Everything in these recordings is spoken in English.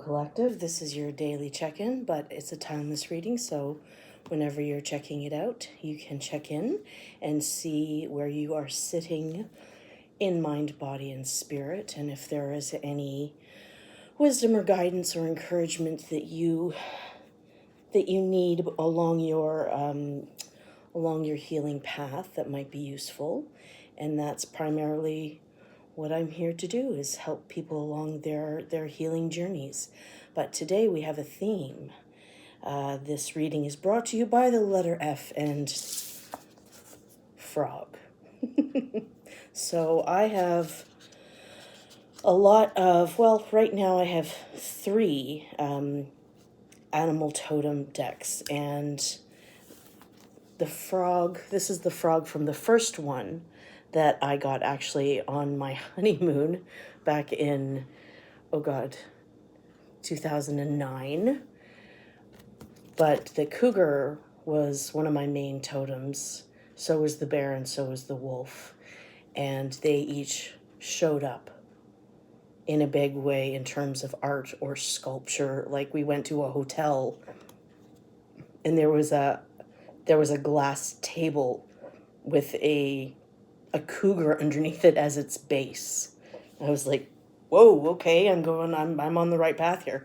Collective. This is your daily check-in, but it's a timeless reading, so whenever you're checking it out, you can check in and see where you are sitting in mind, body, and spirit, and if there is any wisdom or guidance or encouragement that you need along your healing path that might be useful. And that's primarily what I'm here to do, is help people along their healing journeys. But today we have a theme. This reading is brought to you by the letter F and frog. So I have a lot of, right now I have 3 animal totem decks, and the frog, this is the frog from the first one that I got actually on my honeymoon back in, 2009. But the cougar was one of my main totems. So was the bear and so was the wolf. And they each showed up in a big way in terms of art or sculpture. Like, we went to a hotel and there was a glass table with a cougar underneath it as its base. I was like, whoa, okay, I'm on the right path here.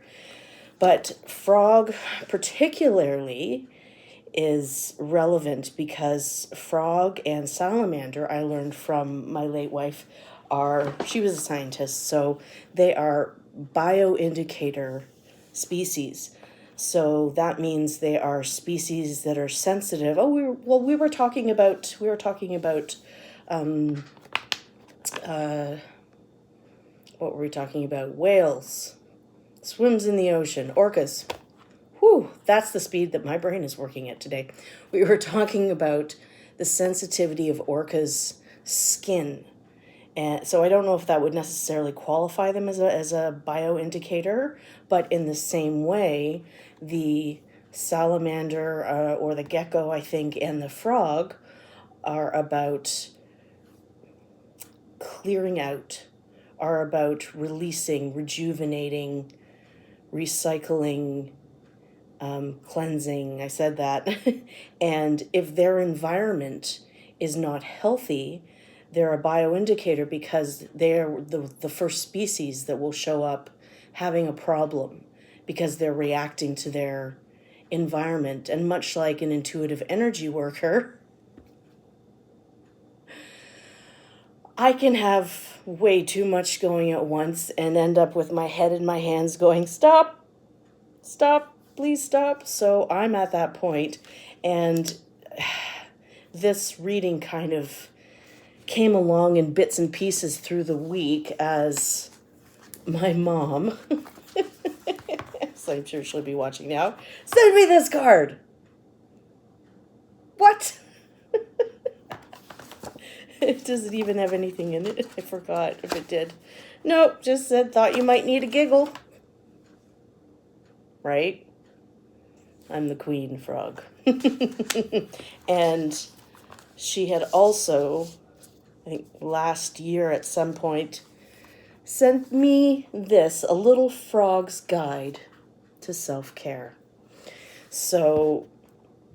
But frog particularly is relevant because frog and salamander, I learned from my late wife, she was a scientist, so they are bioindicator species. So that means they are species that are sensitive. We were talking about what were we talking about? Whales, swims in the ocean, orcas. Whew, that's the speed that my brain is working at today. We were talking about the sensitivity of orcas' skin. And so I don't know if that would necessarily qualify them as a bioindicator, but in the same way, the salamander or the gecko, I think, and the frog are about clearing out, are about releasing, rejuvenating, recycling, cleansing. I said that. And if their environment is not healthy, they're a bioindicator because they're the first species that will show up having a problem because they're reacting to their environment. And much like an intuitive energy worker, I can have way too much going at once and end up with my head in my hands going, stop, please stop. So I'm at that point, and this reading kind of came along in bits and pieces through the week as my mom, so I'm sure she'll be watching now, send me this card. What? It doesn't even have anything in it. I forgot if it did. Nope, just said, thought you might need a giggle. Right? I'm the queen frog. And she had also, I think last year at some point, sent me this, a little frog's guide to self-care. So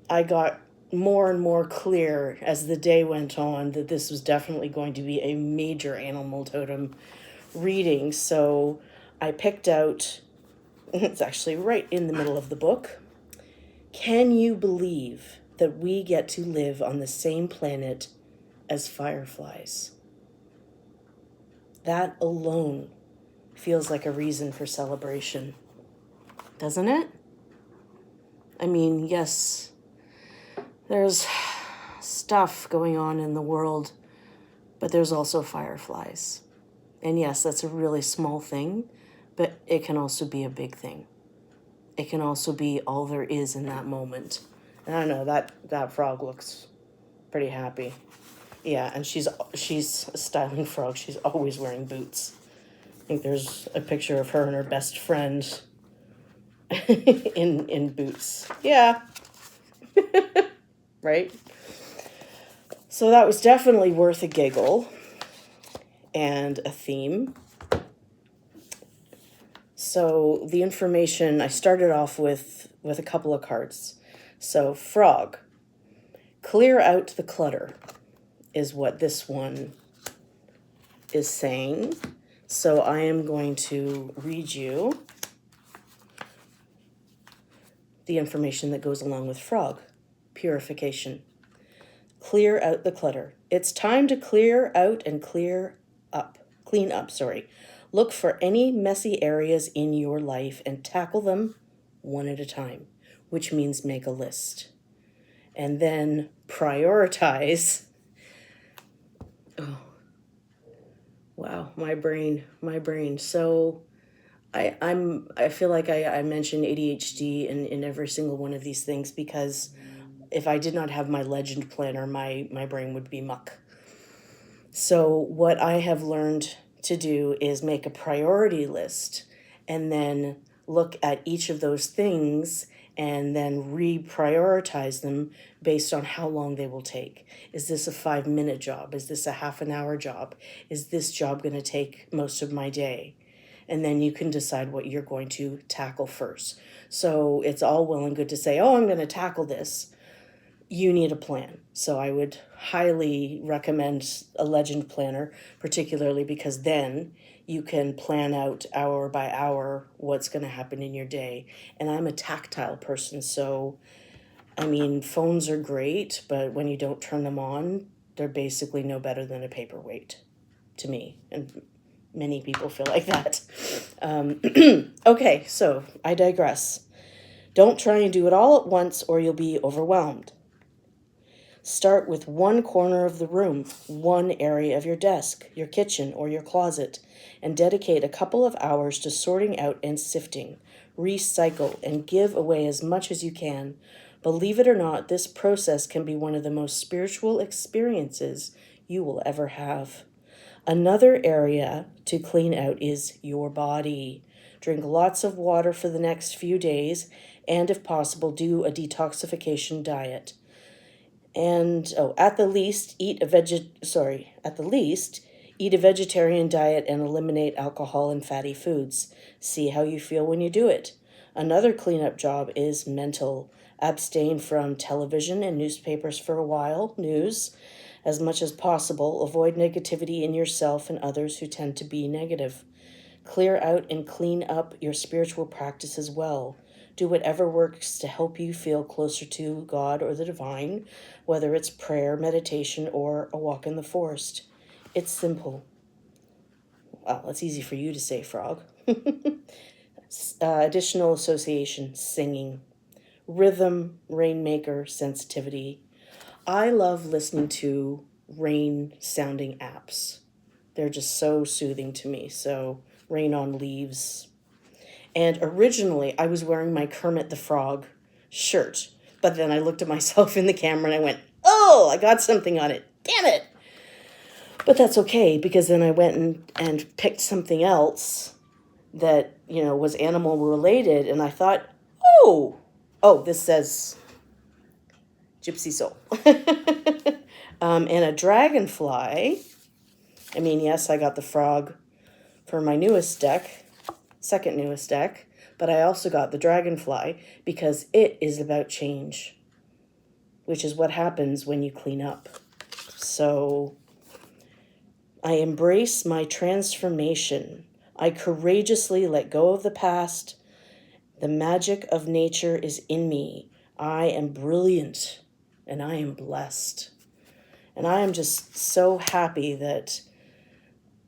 I got more and more clear as the day went on that this was definitely going to be a major animal totem reading. So I picked out, it's actually right in the middle of the book, can you believe that we get to live on the same planet as fireflies? That alone feels like a reason for celebration, doesn't it? I mean, yes, there's stuff going on in the world, but there's also fireflies. And yes, that's a really small thing, but it can also be a big thing. It can also be all there is in that moment. And I know that frog looks pretty happy. Yeah, and she's a styling frog. She's always wearing boots. I think there's a picture of her and her best friend in boots. Yeah. Right? So that was definitely worth a giggle and a theme. So the information, I started off with a couple of cards. So frog, clear out the clutter is what this one is saying. So I am going to read you the information that goes along with frog, purification. Clear out the clutter. It's time to clear out and clean up. Look for any messy areas in your life and tackle them one at a time, which means make a list. And then prioritize. Oh, wow, my brain. So I feel like I mentioned ADHD in every single one of these things, because if I did not have my legend planner, my brain would be muck. So what I have learned to do is make a priority list and then look at each of those things and then reprioritize them based on how long they will take. Is this a 5-minute job? Is this a half an hour job? Is this job going to take most of my day? And then you can decide what you're going to tackle first. So it's all well and good to say, oh, I'm going to tackle this. You need a plan. So I would highly recommend a legend planner, particularly because then you can plan out hour by hour what's going to happen in your day. And I'm a tactile person, so I mean, phones are great, but when you don't turn them on, they're basically no better than a paperweight to me. And many people feel like that. Okay, so I digress. Don't try and do it all at once or you'll be overwhelmed. Start with one corner of the room, one area of your desk, your kitchen, or your closet, and dedicate a couple of hours to sorting out and sifting. Recycle and give away as much as you can. Believe it or not, this process can be one of the most spiritual experiences you will ever have. Another area to clean out is your body. Drink lots of water for the next few days, and if possible, do a detoxification diet. And at the least, eat a vegetarian diet and eliminate alcohol and fatty foods. See how you feel when you do it. Another cleanup job is mental. Abstain from television and newspapers for a while, news, as much as possible. Avoid negativity in yourself and others who tend to be negative. Clear out and clean up your spiritual practice as well. Do whatever works to help you feel closer to God or the divine, whether it's prayer, meditation, or a walk in the forest. It's simple. Well, it's easy for you to say, Frog. Additional association, singing. Rhythm, rainmaker, sensitivity. I love listening to rain-sounding apps. They're just so soothing to me. So, Rain on Leaves. And originally, I was wearing my Kermit the Frog shirt. But then I looked at myself in the camera and I went, oh, I got something on it. Damn it. But that's okay, because then I went and picked something else that, was animal related. And I thought, this says Gypsy Soul. And a dragonfly. I mean, yes, I got the frog for my second newest deck, but I also got the dragonfly because it is about change, which is what happens when you clean up. So I embrace my transformation. I courageously let go of the past. The magic of nature is in me. I am brilliant and I am blessed. And I am just so happy that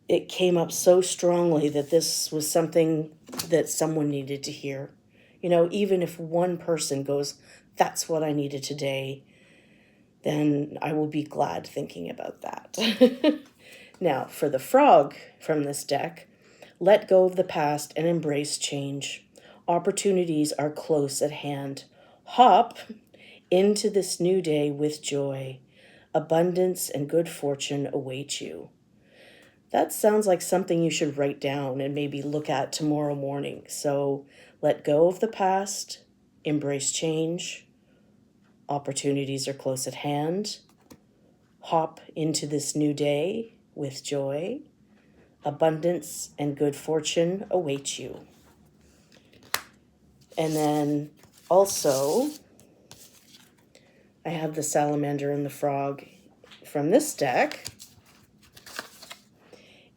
it came up so strongly that this was something that someone needed to hear. Even if one person goes, that's what I needed today, then I will be glad thinking about that. Now, for the frog from this deck, let go of the past and embrace change. Opportunities are close at hand. Hop into this new day with joy. Abundance and good fortune await you. That sounds like something you should write down and maybe look at tomorrow morning. So let go of the past, embrace change. Opportunities are close at hand. Hop into this new day with joy. Abundance and good fortune await you. And then also, I have the salamander and the frog from this deck.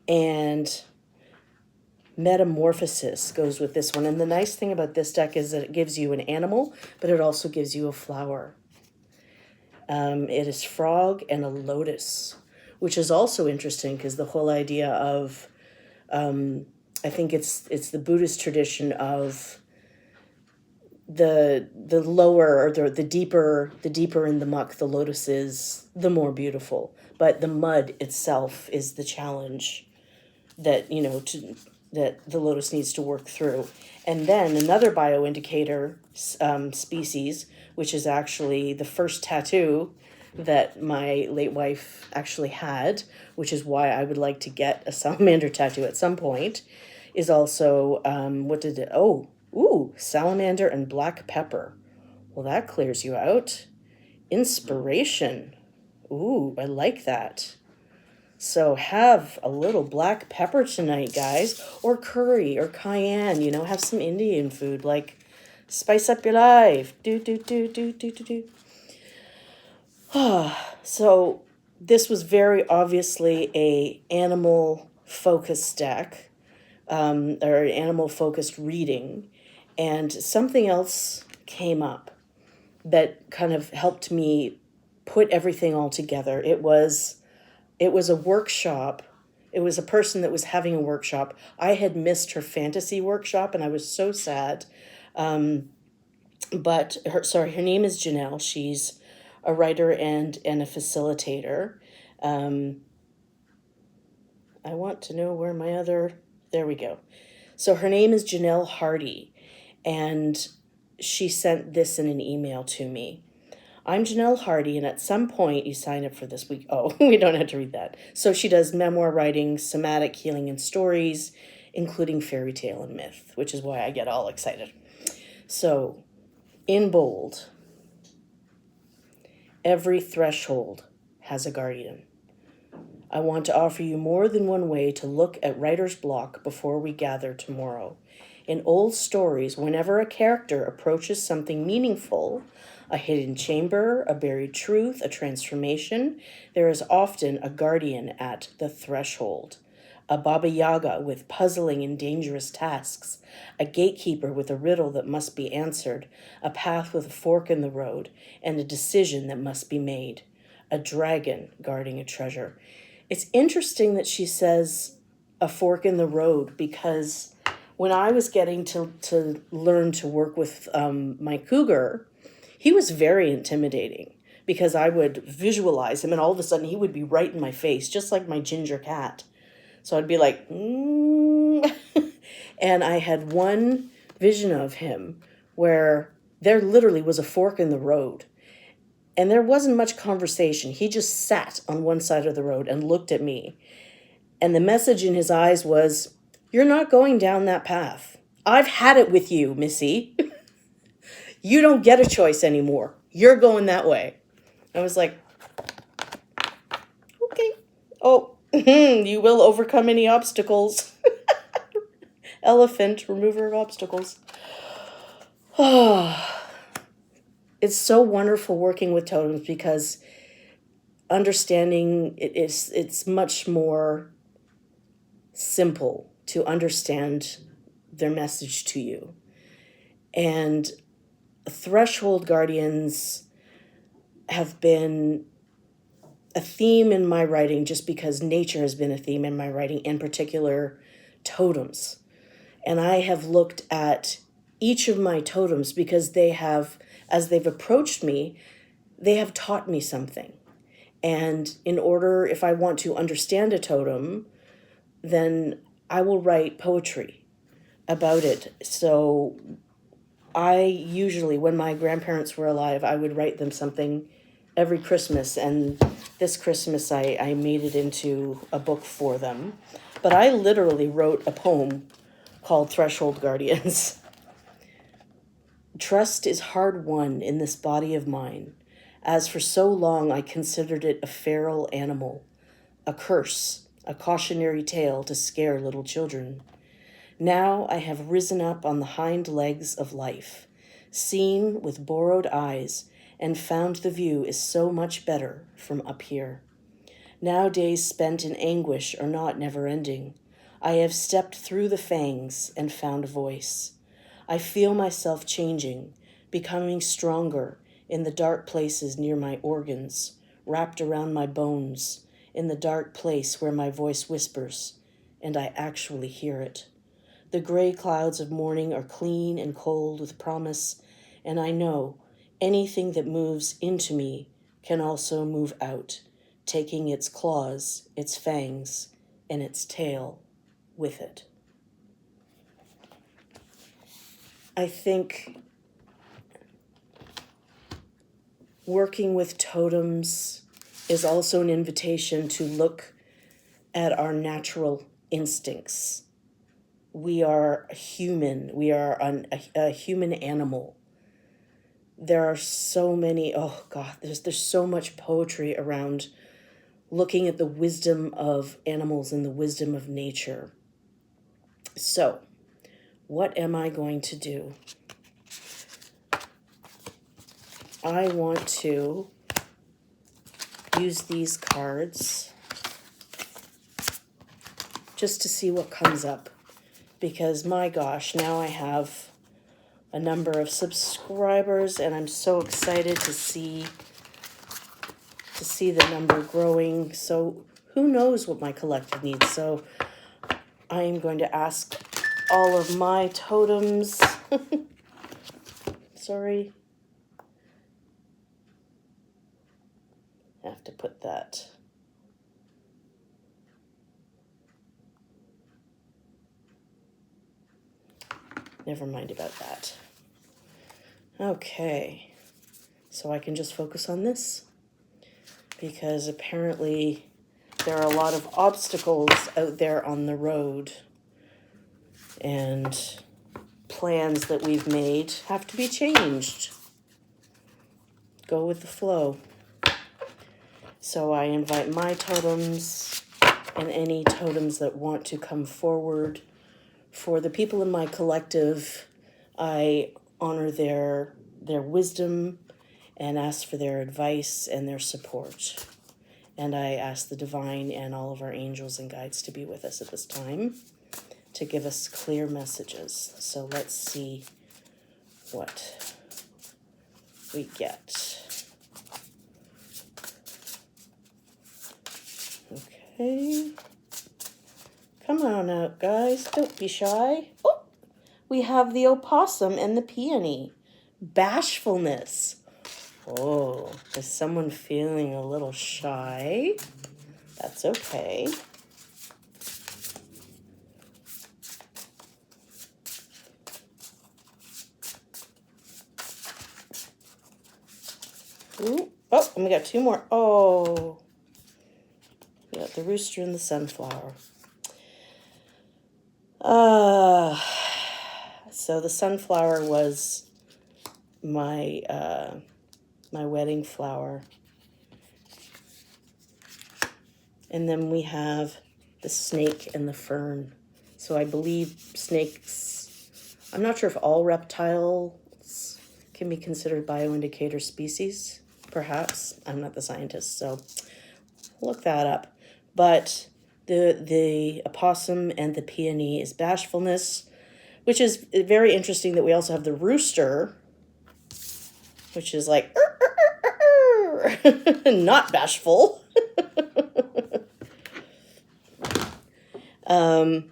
And Metamorphosis goes with this one. And the nice thing about this deck is that it gives you an animal, but it also gives you a flower. It is frog and a lotus, which is also interesting because the whole idea of, I think it's the Buddhist tradition of the lower, or the deeper in the muck the lotus is, the more beautiful. But the mud itself is the challenge that, that the lotus needs to work through. And then another bioindicator species, which is actually the first tattoo that my late wife actually had, which is why I would like to get a salamander tattoo at some point, is also, salamander and black pepper. Well, that clears you out. Inspiration. Ooh, I like that. So have a little black pepper tonight, guys, or curry or cayenne, have some Indian food, like spice up your life. So this was very obviously a animal focused deck, or animal focused reading, and something else came up that kind of helped me put everything all together. It was a workshop. It was a person that was having a workshop. I had missed her fantasy workshop, and I was so sad. But her name is Janelle. She's a writer and a facilitator. I want to know where my other... There we go. So her name is Janelle Hardy, and she sent this in an email to me. I'm Janelle Hardy, and at some point you sign up for this week. Oh, we don't have to read that. So she does memoir writing, somatic healing, and stories, including fairy tale and myth, which is why I get all excited. So, in bold, every threshold has a guardian. I want to offer you more than one way to look at writer's block before we gather tomorrow. In old stories, whenever a character approaches something meaningful, a hidden chamber, a buried truth, a transformation, there is often a guardian at the threshold. A Baba Yaga with puzzling and dangerous tasks, a gatekeeper with a riddle that must be answered, a path with a fork in the road, and a decision that must be made. A dragon guarding a treasure. It's interesting that she says a fork in the road, because when I was getting to learn to work with my cougar, he was very intimidating because I would visualize him and all of a sudden he would be right in my face, just like my ginger cat. So I'd be like, and I had one vision of him where there literally was a fork in the road and there wasn't much conversation. He just sat on one side of the road and looked at me. And the message in his eyes was, you're not going down that path. I've had it with you, Missy. You don't get a choice anymore. You're going that way. I was like, okay. Oh, you will overcome any obstacles. Elephant, remover of obstacles. It's so wonderful working with totems because understanding it's much more simple to understand their message to you. And threshold guardians have been a theme in my writing just because nature has been a theme in my writing, in particular totems. And I have looked at each of my totems because they have, as they've approached me, they have taught me something. And in order, if I want to understand a totem, then I will write poetry about it. So I usually, when my grandparents were alive, I would write them something every Christmas. And this Christmas, I made it into a book for them. But I literally wrote a poem called Threshold Guardians. Trust is hard won in this body of mine, as for so long I considered it a feral animal, a curse, a cautionary tale to scare little children. Now I have risen up on the hind legs of life, seen with borrowed eyes, and found the view is so much better from up here. Now days spent in anguish are not never-ending. I have stepped through the fangs and found a voice. I feel myself changing, becoming stronger in the dark places near my organs, wrapped around my bones, in the dark place where my voice whispers, and I actually hear it. The gray clouds of morning are clean and cold with promise, and I know anything that moves into me can also move out, taking its claws, its fangs, and its tail with it. I think working with totems is also an invitation to look at our natural instincts. We are a human. We are a human animal. There are so many, oh God, there's so much poetry around looking at the wisdom of animals and the wisdom of nature. So, what am I going to do? I want to use these cards just to see what comes up. Because my gosh, now I have a number of subscribers and I'm so excited to see the number growing. So who knows what my collective needs. So I am going to ask all of my totems. Sorry. I have to put that. Never mind about that. Okay, so I can just focus on this because apparently there are a lot of obstacles out there on the road and plans that we've made have to be changed. Go with the flow. So I invite my totems and any totems that want to come forward. For the people in my collective, I honor their wisdom and ask for their advice and their support. And I ask the divine and all of our angels and guides to be with us at this time to give us clear messages. So let's see what we get. Okay. Come on out, guys. Don't be shy. Oh, we have the opossum and the peony. Bashfulness. Oh, is someone feeling a little shy? That's okay. Ooh. Oh, and we got two more. Oh, we got the rooster and the sunflower. So the sunflower was my my wedding flower. And then we have the snake and the fern. So I believe snakes, I'm not sure if all reptiles can be considered bioindicator species. Perhaps. I'm not the scientist, so look that up. But the opossum and the peony is bashfulness, which is very interesting that we also have the rooster, which is like, not bashful. The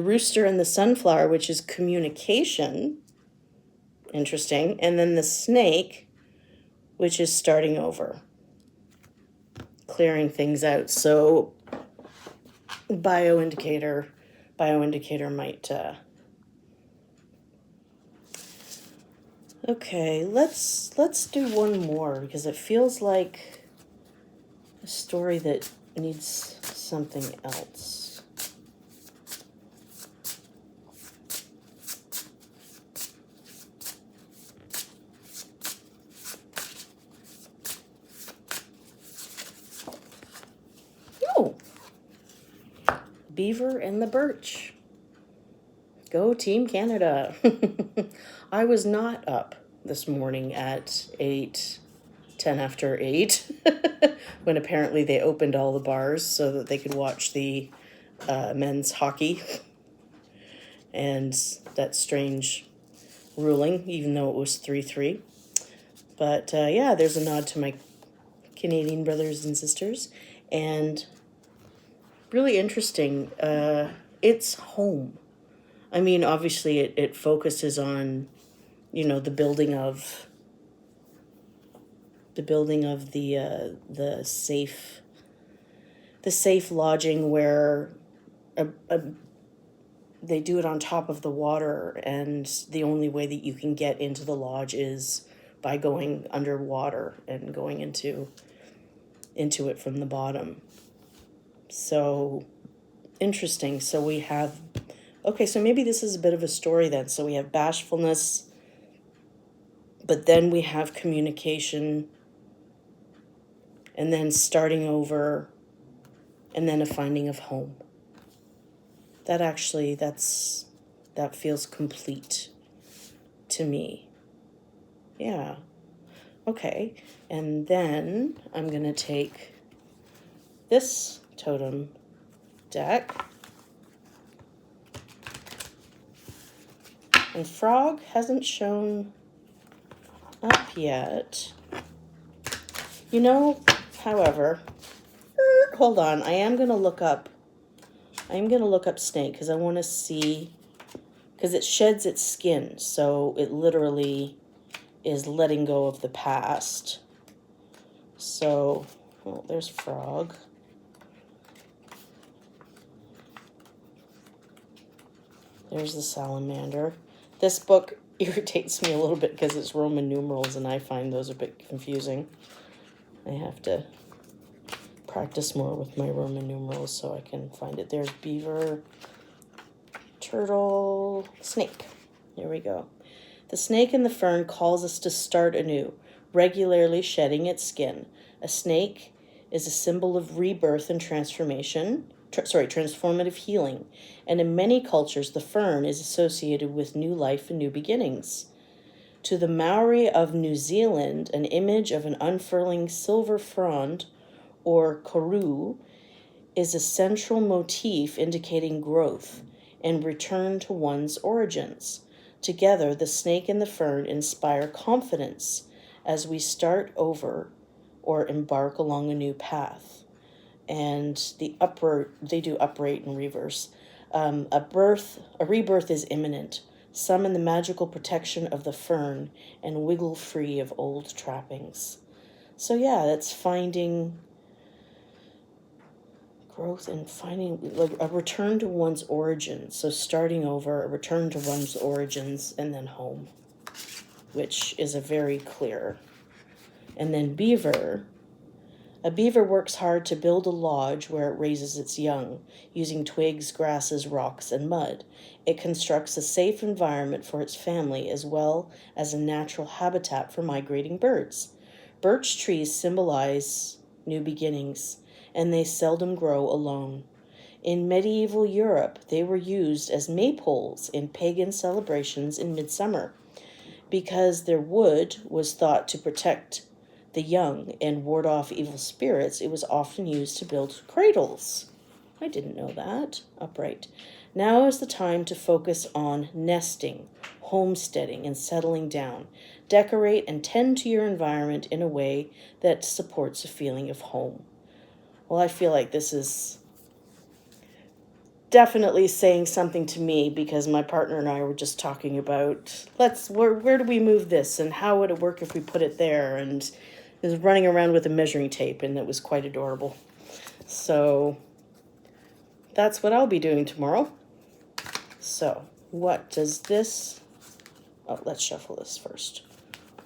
rooster and the sunflower, which is communication. Interesting. And then the snake, which is starting over. Clearing things out. So bioindicator might okay, let's do one more because it feels like a story that needs something else. Beaver and the Birch. Go Team Canada. I was not up this morning at 10 after 8 when apparently they opened all the bars so that they could watch the men's hockey and that strange ruling, even though it was 3-3. But yeah, there's a nod to my Canadian brothers and sisters. And really interesting. It's home. I mean, obviously it focuses on, you know, the building of the safe lodging where they do it on top of the water, and the only way that you can get into the lodge is by going underwater and going into it from the bottom. So interesting. So we have, okay, so maybe this is a bit of a story then. So we have bashfulness, but then we have communication, and then starting over, and then a finding of home. That feels complete to me. Yeah. Okay. And then I'm going to take this totem deck. And Frog hasn't shown up yet. You know, however, hold on. I am going to look up snake because I want to see, because it sheds its skin. So it literally is letting go of the past. So, oh, there's Frog. There's the salamander. This book irritates me a little bit because it's Roman numerals, and I find those a bit confusing. I have to practice more with my Roman numerals so I can find it. There's beaver, turtle, snake. There we go. The snake in the fern calls us to start anew, regularly shedding its skin. A snake is a symbol of rebirth and transformative healing. And in many cultures, the fern is associated with new life and new beginnings. To the Maori of New Zealand, an image of an unfurling silver frond, or koru, is a central motif indicating growth and return to one's origins. Together, the snake and the fern inspire confidence as we start over or embark along a new path. And they do upright and reverse. A rebirth is imminent. Summon the magical protection of the fern and wiggle free of old trappings. So yeah, that's finding growth and finding like a return to one's origins. So starting over, a return to one's origins, and then home, which is a very clear. And then beaver. A beaver works hard to build a lodge where it raises its young, using twigs, grasses, rocks, and mud. It constructs a safe environment for its family as well as a natural habitat for migrating birds. Birch trees symbolize new beginnings, and they seldom grow alone. In medieval Europe, they were used as maypoles in pagan celebrations in midsummer. Because their wood was thought to protect the young and ward off evil spirits, it was often used to build cradles. I didn't know that. Upright. Now is the time to focus on nesting, homesteading, and settling down. Decorate and tend to your environment in a way that supports a feeling of home. Well, I feel like this is definitely saying something to me because my partner and I were just talking about where do we move this and how would it work if we put it there, and is running around with a measuring tape, and it was quite adorable. So that's what I'll be doing tomorrow. So what does this, let's shuffle this first.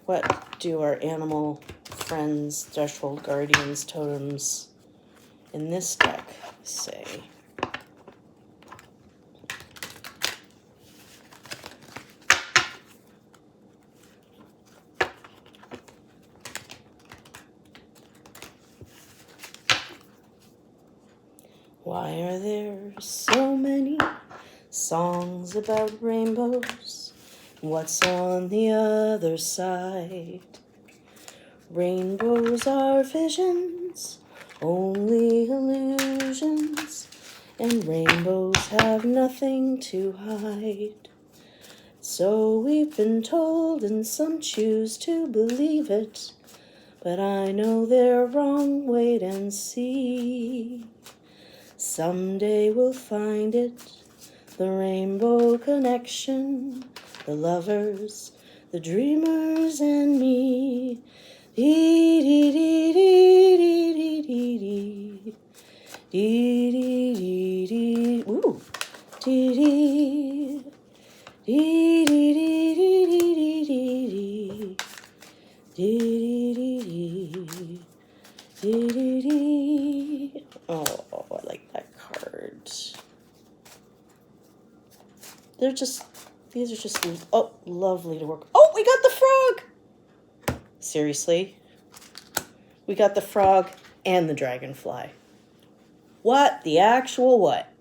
What do our animal friends, threshold guardians, totems in this deck say? Why are there so many songs about rainbows? What's on the other side? Rainbows are visions, only illusions, and rainbows have nothing to hide. So we've been told, and some choose to believe it, but I know they're wrong, wait and see. Someday we'll find it, the rainbow connection, the lovers, the dreamers, and me. Dee dee dee dee dee dee dee dee dee dee dee. Ooh, dee dee dee dee dee dee dee dee dee dee dee dee. Oh, I like that card. These are just, oh, lovely to work. Oh, we got the frog! Seriously? We got the frog and the dragonfly. What the actual what?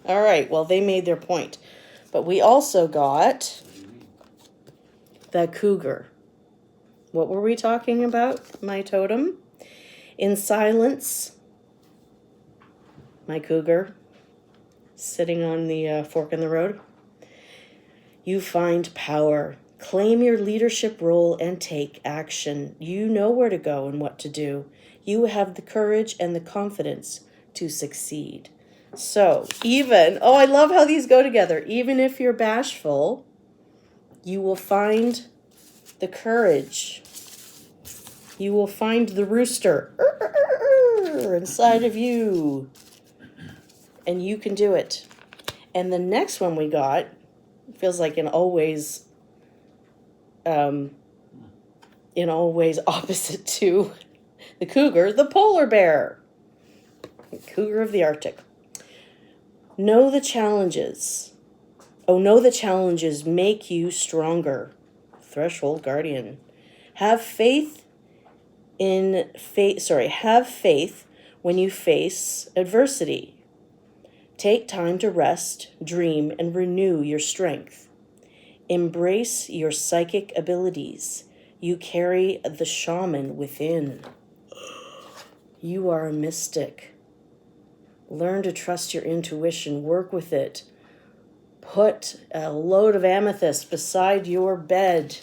All right, well, they made their point. But we also got the cougar. What were we talking about, my totem? In silence, my cougar, sitting on the fork in the road. You find power. Claim your leadership role and take action. You know where to go and what to do. You have the courage and the confidence to succeed. So oh, I love how these go together. Even if you're bashful, you will find the courage. You will find the rooster inside of you. And you can do it. And the next one we got feels like in all ways opposite to the cougar, the polar bear. Cougar of the Arctic. Know the challenges. Know the challenges make you stronger. Threshold guardian. Have faith when you face adversity. Take time to rest, dream, and renew your strength. Embrace your psychic abilities. You carry the shaman within. You are a mystic. Learn to trust your intuition. Work with it. Put a load of amethyst beside your bed.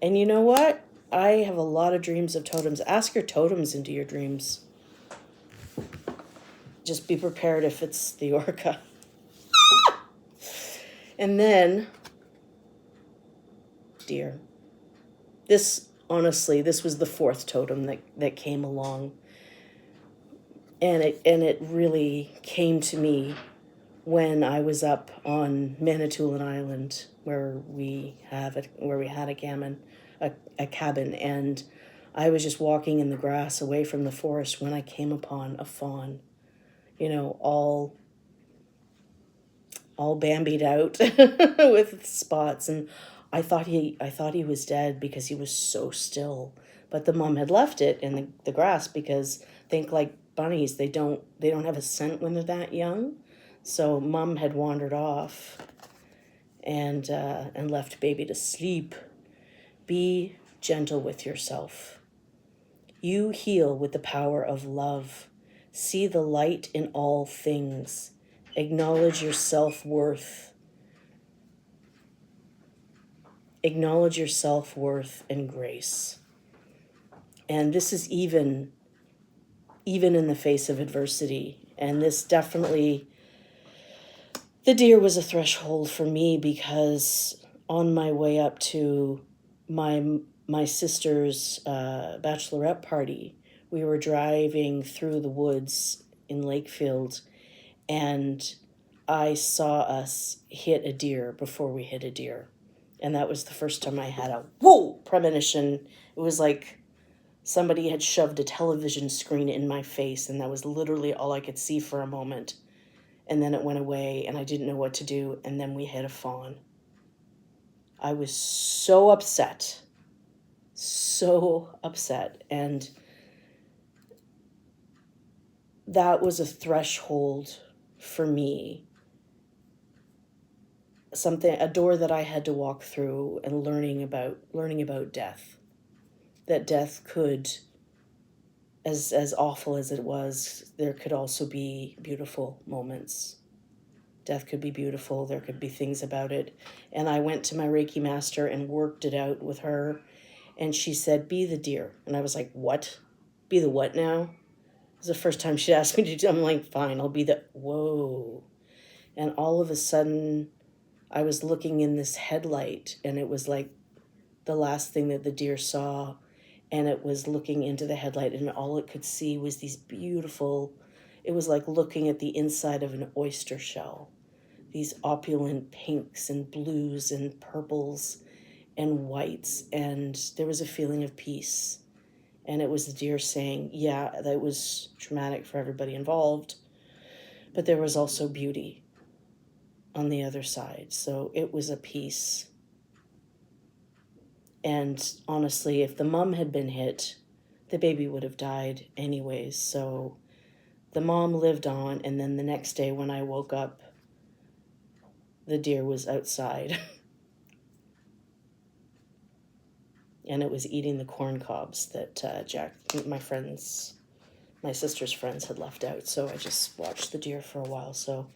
And you know what? I have a lot of dreams of totems. Ask your totems into your dreams. Just be prepared if it's the orca. And then, deer. This was the fourth totem that came along. And it really came to me when I was up on Manitoulin Island, where we had a cabin, and I was just walking in the grass away from the forest when I came upon a fawn, all bambied out with spots, and I thought he was dead because he was so still. But the mom had left it in the grass because think like bunnies, they don't have a scent when they're that young. So mom had wandered off and left baby to sleep. Be gentle with yourself. You heal with the power of love. See the light in all things. Acknowledge your self-worth. Acknowledge your self-worth and grace. And this is even in the face of adversity. And this definitely, the deer was a threshold for me because on my way up to my sister's bachelorette party, we were driving through the woods in Lakefield, and I saw us hit a deer before we hit a deer. And that was the first time I had a whoa premonition. It was like somebody had shoved a television screen in my face, and that was literally all I could see for a moment. And then it went away, and I didn't know what to do, and then we hit a fawn. I was so upset. And that was a threshold for me, a door that I had to walk through, and learning about death. That death could, as awful as it was, there could also be beautiful moments. Death could be beautiful. There could be things about it. And I went to my Reiki master and worked it out with her. And she said, be the deer. And I was like, what? Be the what now? It was the first time she asked me to do. I'm like, fine, I'll be the, whoa. And all of a sudden, I was looking in this headlight, and it was like the last thing that the deer saw. And it was looking into the headlight, and all it could see was these beautiful, it was like looking at the inside of an oyster shell. These opulent pinks and blues and purples and whites. And there was a feeling of peace. And it was the deer saying, yeah, that was traumatic for everybody involved, but there was also beauty on the other side. So it was a peace. And honestly, if the mom had been hit, the baby would have died anyways. So the mom lived on, and then the next day when I woke up, the deer was outside. And it was eating the corn cobs that my sister's friends had left out. So I just watched the deer for a while. So,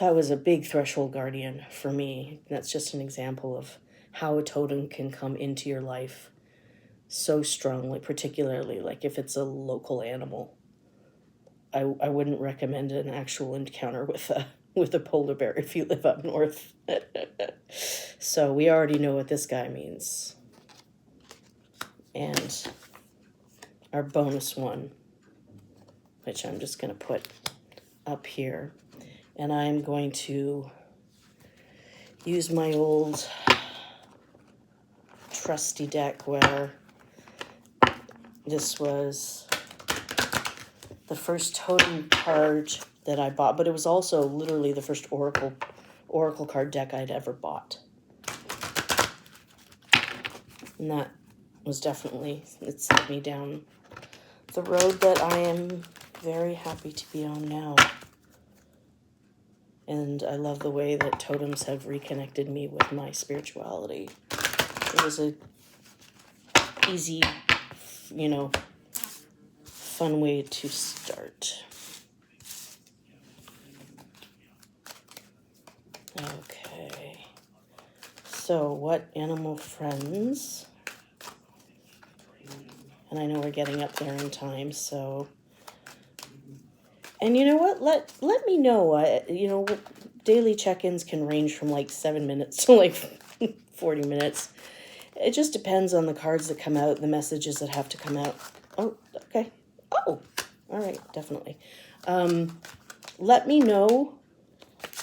that was a big threshold guardian for me. That's just an example of how a totem can come into your life so strongly, particularly like if it's a local animal. I wouldn't recommend an actual encounter with a polar bear if you live up north. So we already know what this guy means. And our bonus one, which I'm just going to put up here. And I'm going to use my old trusty deck where this was the first totem card that I bought, but it was also literally the first oracle card deck I'd ever bought. And that was definitely, it set me down the road that I am very happy to be on now. And I love the way that totems have reconnected me with my spirituality. It was a easy, fun way to start. Okay. So what animal friends? And I know we're getting up there in time, so. And you know what? Let me know. Daily check-ins can range from like 7 minutes to like 40 minutes. It just depends on the cards that come out, the messages that have to come out. Oh, okay. Oh, all right, definitely. Let me know.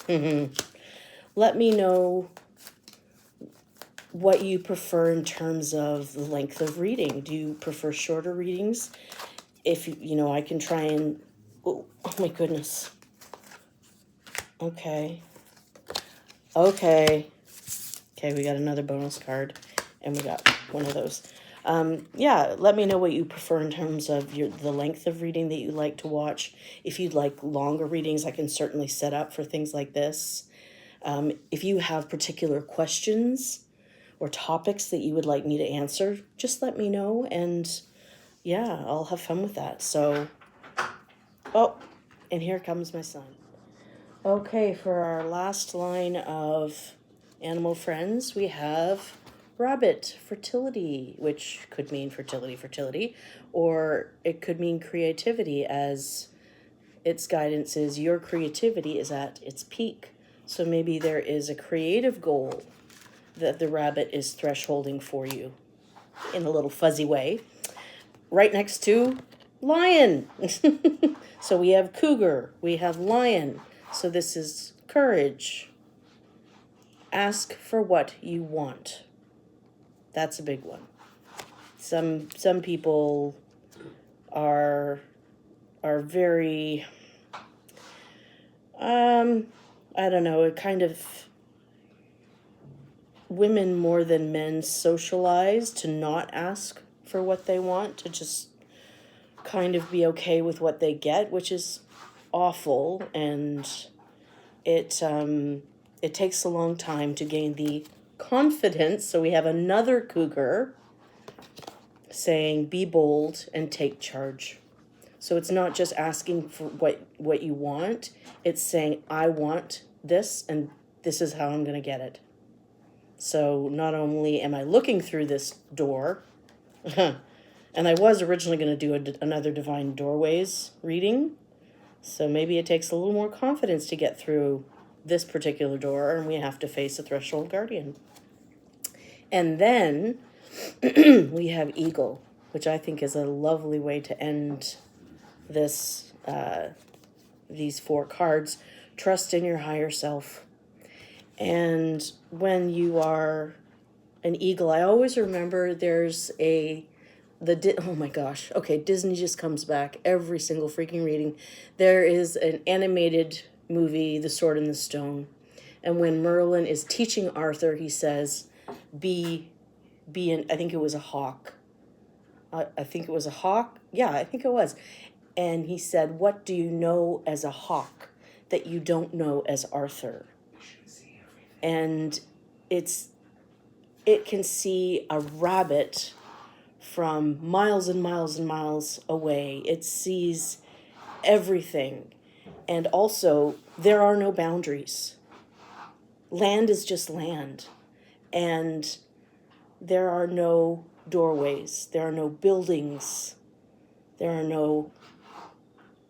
Let me know what you prefer in terms of the length of reading. Do you prefer shorter readings? If I can try and. Oh my goodness. Okay, we got another bonus card, and we got one of those. Let me know what you prefer in terms of the length of reading that you like to watch. If you'd like longer readings, I can certainly set up for things like this. If you have particular questions or topics that you would like me to answer, just let me know, and I'll have fun with that. So, and here comes my son. Okay, for our last line of animal friends, we have rabbit, fertility, which could mean fertility, or it could mean creativity, as its guidance is your creativity is at its peak. So maybe there is a creative goal that the rabbit is thresholding for you in a little fuzzy way. Right next to lion. So we have cougar, we have lion. So this is courage. Ask for what you want. That's a big one. Some people are very I don't know, kind of women more than men socialize to not ask for what they want, to just kind of be okay with what they get, which is awful, and it takes a long time to gain the confidence. So we have another cougar saying, be bold and take charge. So it's not just asking for what you want. It's saying, I want this, and this is how I'm going to get it. So not only am I looking through this door, and I was originally going to do another Divine Doorways reading, so maybe it takes a little more confidence to get through this particular door, and we have to face a Threshold Guardian. And then we have Eagle, which I think is a lovely way to end this these 4 cards. Trust in your higher self. And when you are an eagle, I always remember there's oh my gosh, okay, Disney just comes back every single freaking reading. There is an animated movie, The Sword and the Stone, and when Merlin is teaching Arthur, he says, be I think it was a hawk. I think it was a hawk. Yeah, I think it was. And he said, what do you know as a hawk that you don't know as Arthur? And it can see a rabbit from miles and miles and miles away. It sees everything. And also, there are no boundaries. Land is just land. And there are no doorways. There are no buildings. There are no...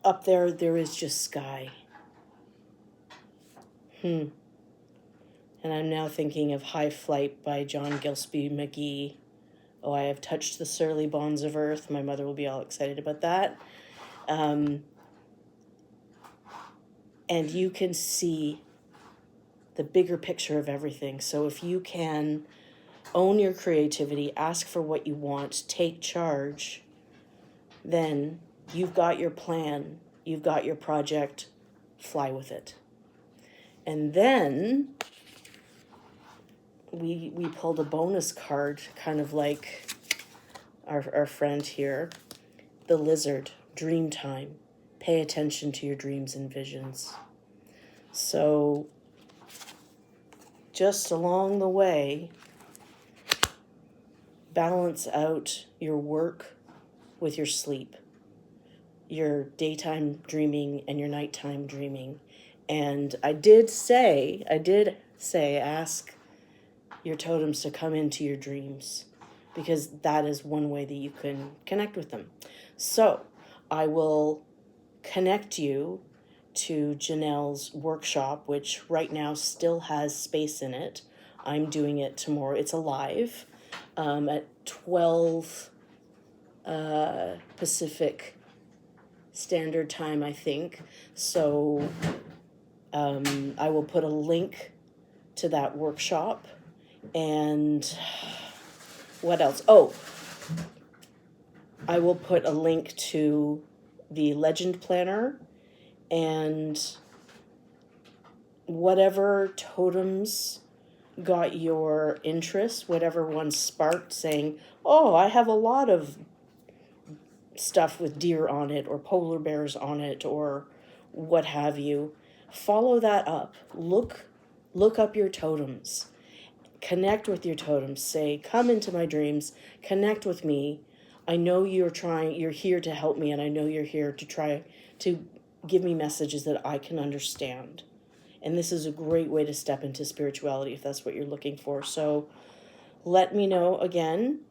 Up there is just sky. And I'm now thinking of High Flight by John Gillespie McGee. Oh, I have touched the surly bonds of earth. My mother will be all excited about that. And you can see the bigger picture of everything. So if you can own your creativity, ask for what you want, take charge, then you've got your plan, you've got your project, fly with it. And then we pulled a bonus card, kind of like our friend here, the lizard, dream time. Pay attention to your dreams and visions. So just along the way, balance out your work with your sleep, your daytime dreaming and your nighttime dreaming. And I did say, ask your totems to come into your dreams, because that is one way that you can connect with them. So I will connect you to Janelle's workshop, which right now still has space in it. I'm doing it tomorrow. It's alive at 12 Pacific Standard Time, I think. So I will put a link to that workshop. And what else? Oh, I will put a link to the Legend Planner and whatever totems got your interest, whatever one sparked, saying, oh, I have a lot of stuff with deer on it or polar bears on it or what have you. Follow that up. Look up your totems. Connect with your totems. Say, come into my dreams. Connect with me. I know you're here to help me, and I know you're here to try to give me messages that I can understand. And this is a great way to step into spirituality if that's what you're looking for. So let me know again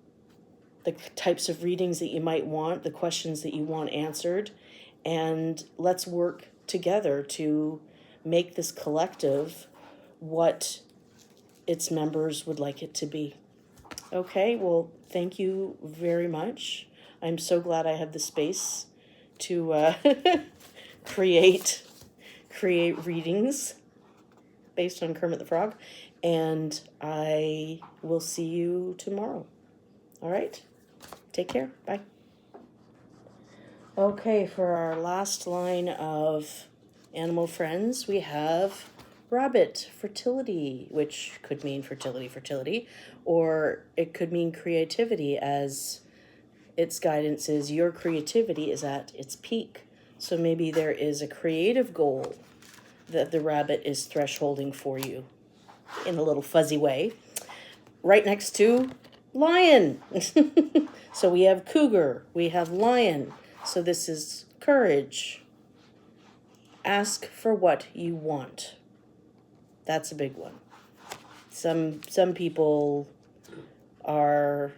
the types of readings that you might want, the questions that you want answered, and let's work together to make this collective what its members would like it to be. Okay, well, thank you very much. I'm so glad I had the space to create readings based on Kermit the Frog, and I will see you tomorrow. All right? Take care. Bye. Okay, for our last line of animal friends, we have rabbit, fertility, which could mean fertility, or it could mean creativity, as its guidance is your creativity is at its peak. So maybe there is a creative goal that the rabbit is thresholding for you in a little fuzzy way. Right next to lion. So we have cougar, we have lion. So this is courage. Ask for what you want. That's a big one. Some people are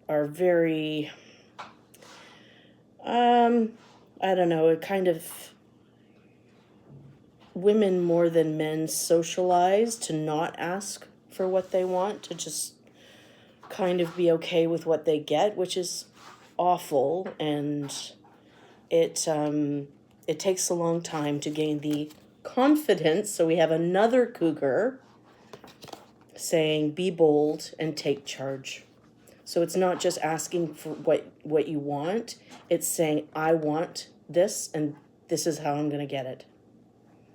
very I don't know, it kind of, women more than men socialize to not ask for what they want, to just kind of be okay with what they get, which is awful, and it takes a long time to gain the confidence. So we have another cougar saying, be bold and take charge. So it's not just asking for what you want, it's saying, I want this, and this is how I'm going to get it.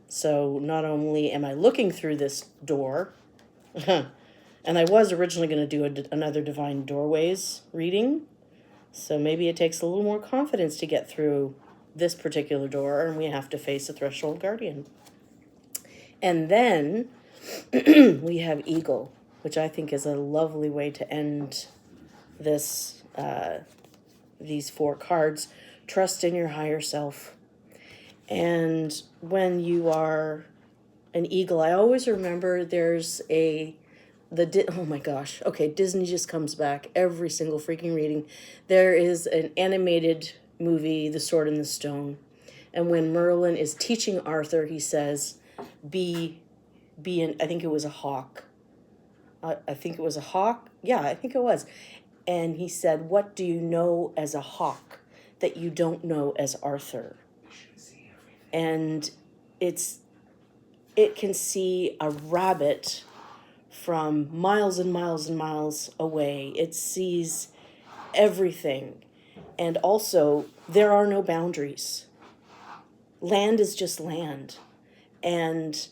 So not only am I looking through this door, and I was originally going to do another Divine Doorways reading, so maybe it takes a little more confidence to get through this particular door, and we have to face a threshold guardian. And then we have Eagle, which I think is a lovely way to end this these 4 cards. Trust in your higher self. And when you are an eagle, I always remember there's oh my gosh, okay, Disney just comes back every single freaking reading. There is an animated movie, The Sword and the Stone, and when Merlin is teaching Arthur, he says, be an, I think it was a hawk. I think it was a hawk. Yeah, I think it was. And he said, what do you know as a hawk that you don't know as Arthur? And it can see a rabbit from miles and miles and miles away. It sees everything. And also, there are no boundaries. Land is just land. And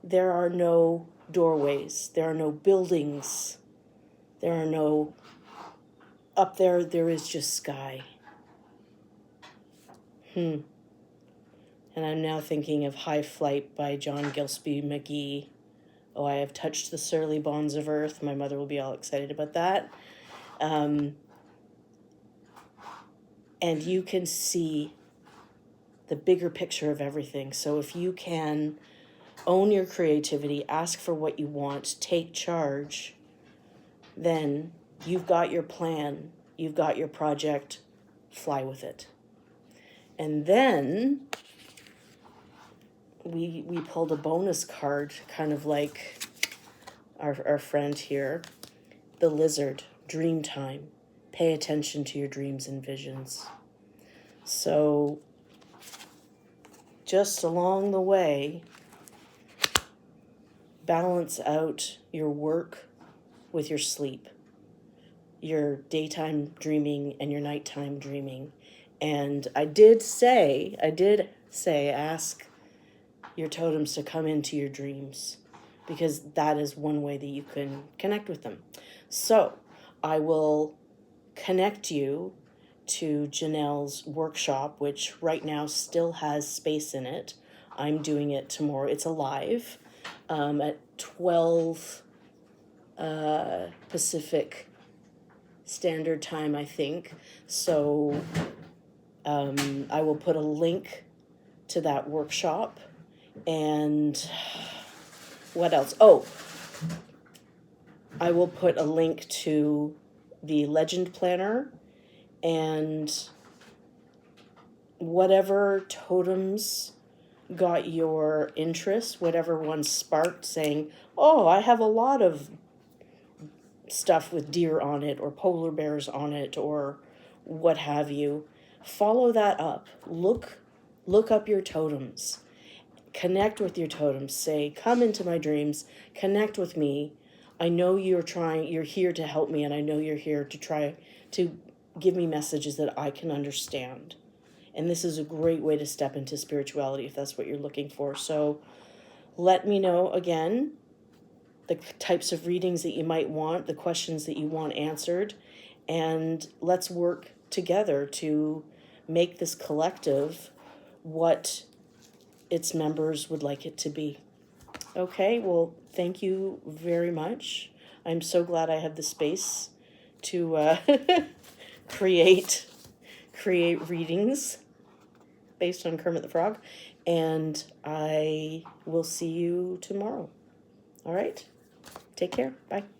there are no doorways. There are no buildings. There are no... Up there is just sky. And I'm now thinking of High Flight by John Gillespie McGee. Oh, I have touched the surly bonds of earth. My mother will be all excited about that. And you can see the bigger picture of everything. So if you can own your creativity, ask for what you want, take charge, then you've got your plan, you've got your project, fly with it. And then we pulled a bonus card, kind of like our friend here, the lizard, dream time. Pay attention to your dreams and visions. So just along the way, balance out your work with your sleep, your daytime dreaming and your nighttime dreaming. And I did say, ask your totems to come into your dreams, because that is one way that you can connect with them. So I will connect you to Janelle's workshop, which right now still has space in it. I'm doing it tomorrow. It's alive at 12 Pacific Standard Time, I think. So I will put a link to that workshop. And what else? Oh, I will put a link to the Legend Planner and whatever totems got your interest, whatever one sparked, saying, oh, I have a lot of stuff with deer on it or polar bears on it or what have you. Follow that up. Look up your totems. Connect with your totems. Say, come into my dreams. Connect with me. I know you're here to help me, and I know you're here to try to give me messages that I can understand. And this is a great way to step into spirituality if that's what you're looking for. So let me know again the types of readings that you might want, the questions that you want answered. and let's work together to make this collective what its members would like it to be. Okay, well, thank you very much. I'm so glad I have the space to create readings based on Kermit the Frog, and I will see you tomorrow. All right, take care. Bye.